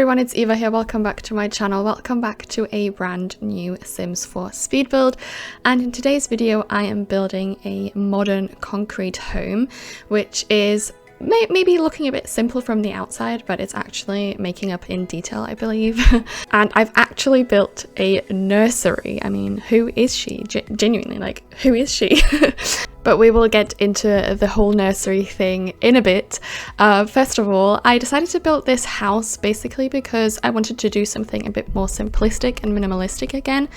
everyone, it's Eva here. Welcome back to my channel. Welcome back to a brand new Sims 4 speed build. And in today's video, I am building a modern concrete home, which is maybe looking a bit simple from the outside, but it's actually making up in detail, I believe. And I've actually built a nursery. I mean, who is she? Genuinely, like, who is she? But we will get into the whole nursery thing in a bit. First of all, I decided to build this house basically because I wanted to do something a bit more simplistic and minimalistic again.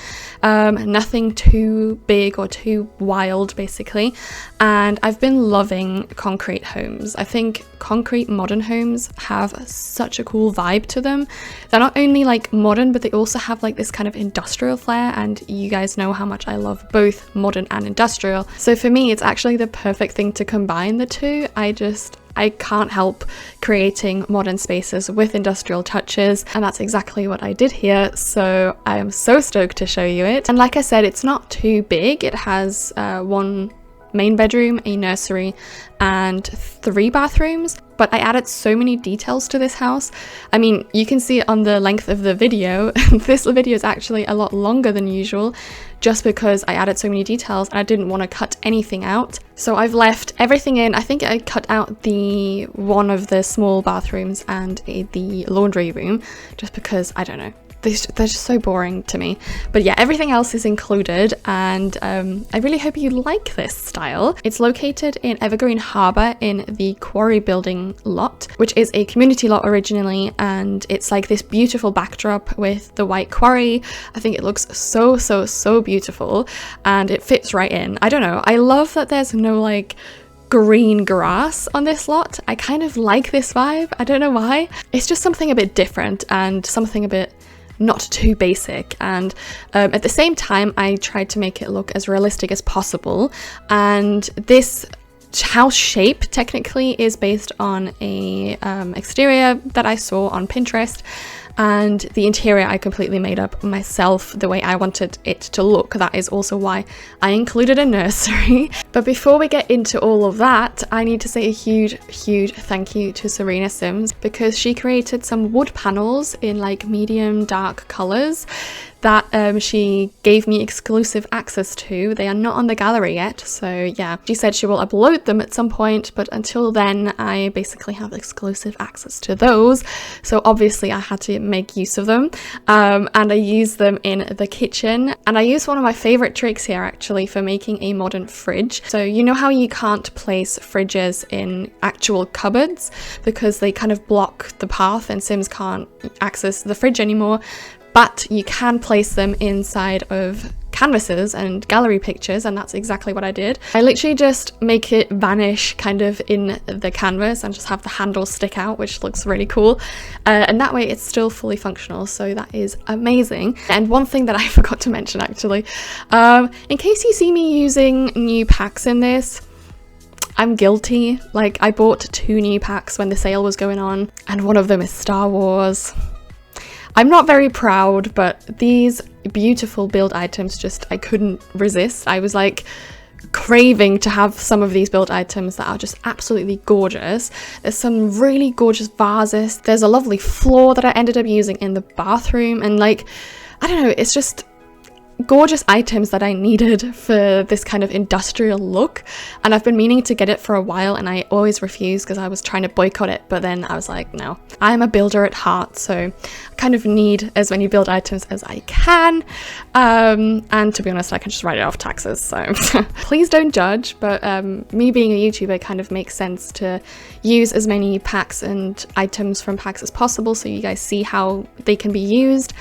Nothing too big or too wild, basically. And I've been loving concrete homes. I think concrete modern homes have such a cool vibe to them. They're not only like modern, but they also have like this kind of industrial flair, and you guys know how much I love both modern and industrial. So for me, it's actually the perfect thing to combine the two. I can't help creating modern spaces with industrial touches, and that's exactly what I did here. So I am so stoked to show you it. And like I said, it's not too big. It has one main bedroom, a nursery, and 3 bathrooms. But I added so many details to this house. I mean, you can see it on the length of the video. This video is actually a lot longer than usual, just because I added so many details and I didn't want to cut anything out. So I've left everything in. I think I cut out the one of the small bathrooms and the laundry room, just because, I don't know, they're just so boring to me. But yeah, everything else is included, and I really hope you like this style. It's located in Evergreen Harbour in the Quarry Building lot, which is a community lot originally, and it's like this beautiful backdrop with the white quarry. I think it looks so beautiful, and it fits right in. I don't know, I love that there's no like green grass on this lot. I kind of like this vibe. I don't know why. It's just something a bit different and something a bit not too basic, and at the same time I tried to make it look as realistic as possible. And this house shape technically is based on a exterior that I saw on Pinterest, and the interior I completely made up myself the way I wanted it to look. That is also why I included a nursery. But before we get into all of that, I need to say a huge thank you to Cicosims, because she created some wood panels in like medium dark colors that she gave me exclusive access to. They are not on the gallery yet, so yeah. She said she will upload them at some point, but until then I basically have exclusive access to those, so obviously I had to make use of them. And I used them in the kitchen, and I used one of my favorite tricks here actually for making a modern fridge. So you know how you can't place fridges in actual cupboards because they kind of block the path and Sims can't access the fridge anymore? But you can place them inside of canvases and gallery pictures, and that's exactly what I did. I literally just make it vanish kind of in the canvas and just have the handle stick out, which looks really cool. And that way it's still fully functional, so that is amazing. And one thing that I forgot to mention actually, in case you see me using new packs in this, I'm guilty. Like, I bought 2 new packs when the sale was going on, and one of them is Star Wars. I'm not very proud, but these beautiful build items, just, I couldn't resist. I was like craving to have some of these build items that are just absolutely gorgeous. There's some really gorgeous vases. There's a lovely floor that I ended up using in the bathroom, and like, I don't know, it's just gorgeous items that I needed for this kind of industrial look. And I've been meaning to get it for a while, and I always refused because I was trying to boycott it, but then I was like, no, I'm a builder at heart, so I kind of need as many build items as I can. And to be honest, I can just write it off taxes, so please don't judge, but me being a YouTuber kind of makes sense to use as many packs and items from packs as possible so you guys see how they can be used.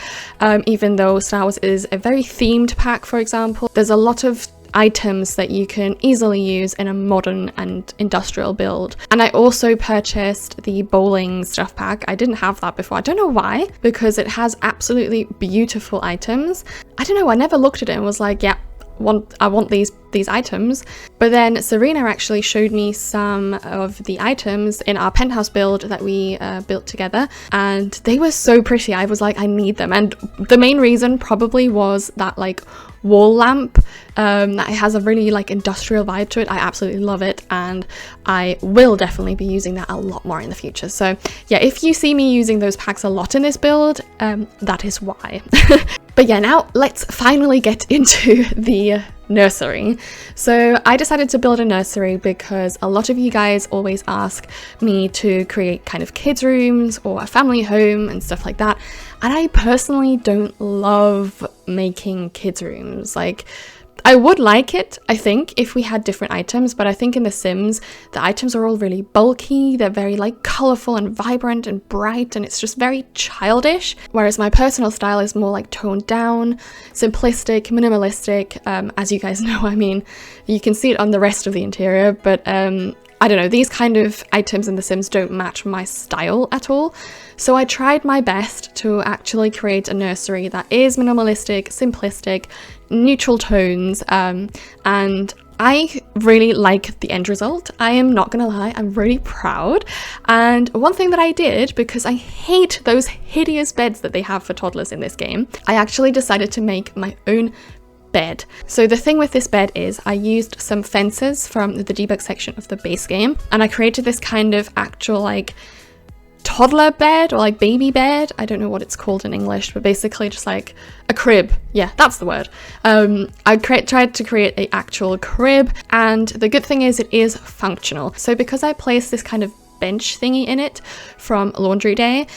Even though Star Wars is a very themed pack, for example, there's a lot of items that you can easily use in a modern and industrial build. And I also purchased the bowling stuff pack. I didn't have that before. I don't know why, because it has absolutely beautiful items. I don't know, I never looked at it and was like, yeah, I want these these items. But then Serena actually showed me some of the items in our penthouse build that we built together, and they were so pretty. I was like, I need them. And the main reason probably was that like wall lamp that has a really like industrial vibe to it. I absolutely love it, and I will definitely be using that a lot more in the future. So yeah, if you see me using those packs a lot in this build, that is why. But yeah, now let's finally get into the nursery. So I decided to build a nursery because a lot of you guys always ask me to create kind of kids rooms or a family home and stuff like that, and I personally don't love making kids rooms. Like, I would like it, I think, if we had different items, but I think in The Sims, the items are all really bulky, they're very like colourful and vibrant and bright, and it's just very childish, whereas my personal style is more like toned down, simplistic, minimalistic, as you guys know. I mean, you can see it on the rest of the interior, but I don't know, these kind of items in The Sims don't match my style at all. So I tried my best to actually create a nursery that is minimalistic, simplistic, neutral tones, and I really like the end result. I am not gonna lie, I'm really proud. And one thing that I did, because I hate those hideous beds that they have for toddlers in this game, I actually decided to make my own bed. So the thing with this bed is I used some fences from the debug section of the base game, and I created this kind of actual like toddler bed or like baby bed. I don't know what it's called in English, but basically just like a crib. Yeah, that's the word. I tried to create an actual crib, and the good thing is it is functional. So because I placed this kind of bench thingy in it from Laundry Day,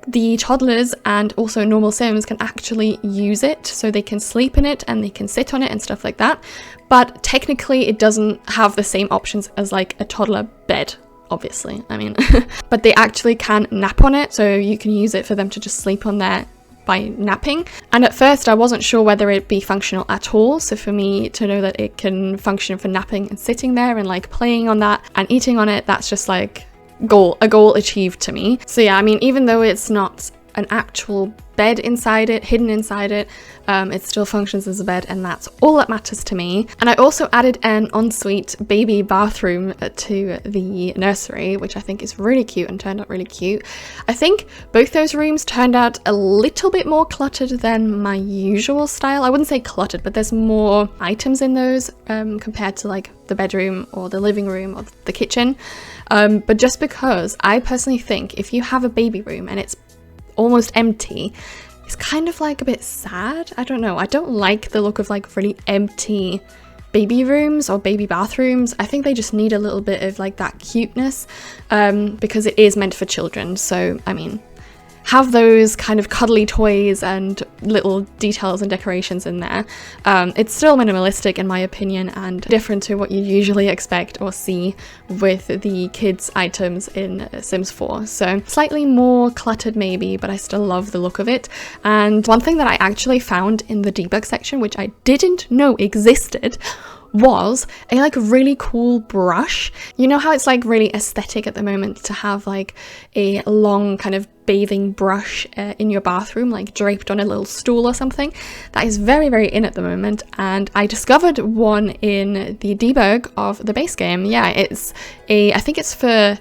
the toddlers and also normal Sims can actually use it, so they can sleep in it and they can sit on it and stuff like that. But technically it doesn't have the same options as like a toddler bed, obviously, I mean. But they actually can nap on it, so you can use it for them to just sleep on there by napping. And at first I wasn't sure whether it'd be functional at all, so for me to know that it can function for napping and sitting there and like playing on that and eating on it, that's just like a goal achieved to me. So yeah, I mean, even though it's not an actual bed inside it, hidden inside it, it still functions as a bed, and that's all that matters to me. And I also added an ensuite baby bathroom to the nursery, which I think is really cute and turned out really cute. I think both those rooms turned out a little bit more cluttered than my usual style. I wouldn't say cluttered, but there's more items in those compared to like the bedroom or the living room or the kitchen. But just because I personally think if you have a baby room and it's almost empty, it's kind of like a bit sad. I don't know, I don't like the look of like really empty baby rooms or baby bathrooms. I think they just need a little bit of like that cuteness, because it is meant for children. So I mean, have those kind of cuddly toys and little details and decorations in there. It's still minimalistic in my opinion, and different to what you usually expect or see with the kids items in Sims 4. So slightly more cluttered maybe, but I still love the look of it. And one thing that I actually found in the debug section, which I didn't know existed, was a like really cool brush. You know how it's like really aesthetic at the moment to have like a long kind of bathing brush in your bathroom, like draped on a little stool or something? That is very, very in at the moment, and I discovered one in the debug of the base game. Yeah, it's I think it's for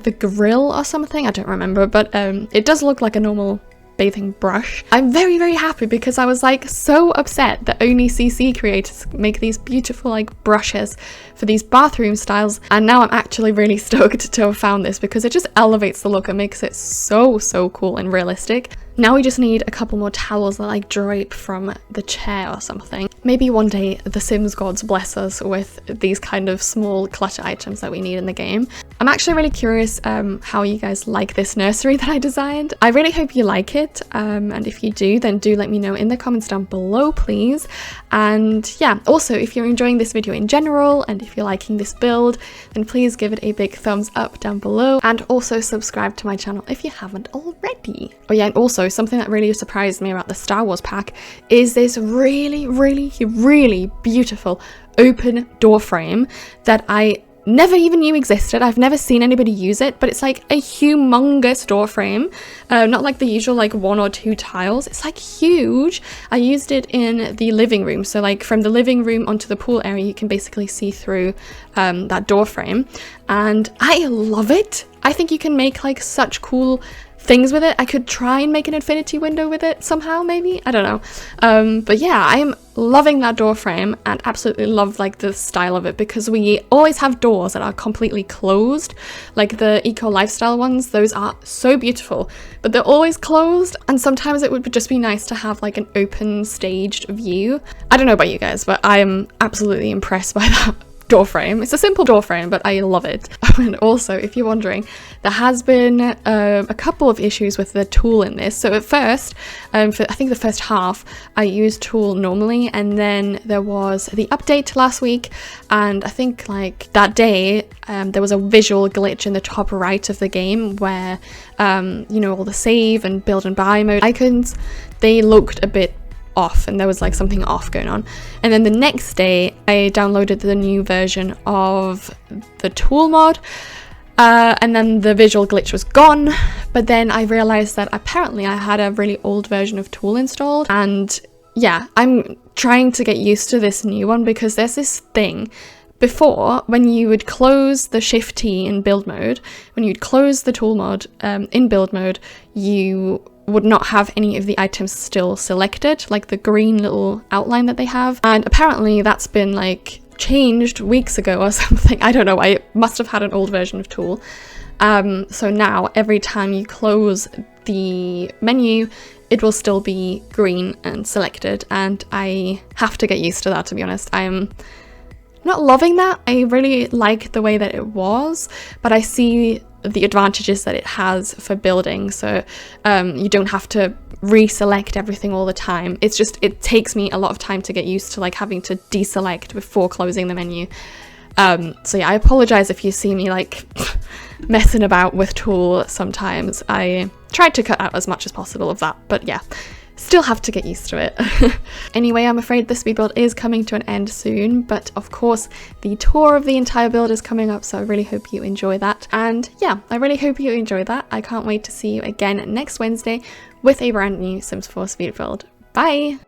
the grill or something, I don't remember, but it does look like a normal bathing brush. I'm very, very happy because I was like so upset that only CC creators make these beautiful like brushes for these bathroom styles, and now I'm actually really stoked to have found this because it just elevates the look and makes it so cool and realistic. Now we just need a couple more towels that like drape from the chair or something. Maybe one day the Sims gods bless us with these kind of small clutter items that we need in the game. I'm actually really curious how you guys like this nursery that I designed. I really hope you like it, and if you do, then do let me know in the comments down below, please. And yeah, also if you're enjoying this video in general and if you're liking this build, then please give it a big thumbs up down below, and also subscribe to my channel if you haven't already. Oh yeah, and also something that really surprised me about the Star Wars pack is this really beautiful open door frame that I never even knew existed. I've never seen anybody use it, but it's like a humongous door frame, not like the usual like 1 or 2 tiles. It's like huge. I used it in the living room, so like from the living room onto the pool area you can basically see through that door frame, and I love it. I think you can make like such cool things with it. I could try and make an infinity window with it somehow, maybe, I don't know. But yeah, I am loving that door frame and absolutely love like the style of it, because we always have doors that are completely closed, like the eco lifestyle ones. Those are so beautiful, but they're always closed, and sometimes it would just be nice to have like an open staged view. I don't know about you guys, but I am absolutely impressed by that door frame. It's a simple door frame, but I love it. And also, if you're wondering, there has been a couple of issues with the tool in this. So at first, for I think the first half, I used tool normally, and then there was the update last week, and I think like that day there was a visual glitch in the top right of the game where you know, all the save and build and buy mode icons, they looked a bit off, and there was like something off going on. And then the next day I downloaded the new version of the tool mod, and then the visual glitch was gone. But then I realized that apparently I had a really old version of tool installed, and yeah, I'm trying to get used to this new one, because there's this thing before, when you would close the Shift T in build mode, when you'd close the tool mod in build mode, you would not have any of the items still selected, like the green little outline that they have. And apparently that's been like changed weeks ago or something. I don't know, I must have had an old version of tool. So now every time you close the menu, it will still be green and selected, and I have to get used to that, to be honest. I'm not loving that. I really like the way that it was, but I see the advantages that it has for building. So you don't have to reselect everything all the time. It's just, it takes me a lot of time to get used to like having to deselect before closing the menu. So yeah, I apologize if you see me like messing about with tool sometimes. I tried to cut out as much as possible of that, but yeah, still have to get used to it. Anyway, I'm afraid the speed build is coming to an end soon, but of course the tour of the entire build is coming up, so I really hope you enjoy that. And yeah, I really hope you enjoy that. I can't wait to see you again next Wednesday with a brand new Sims 4 speed build. Bye!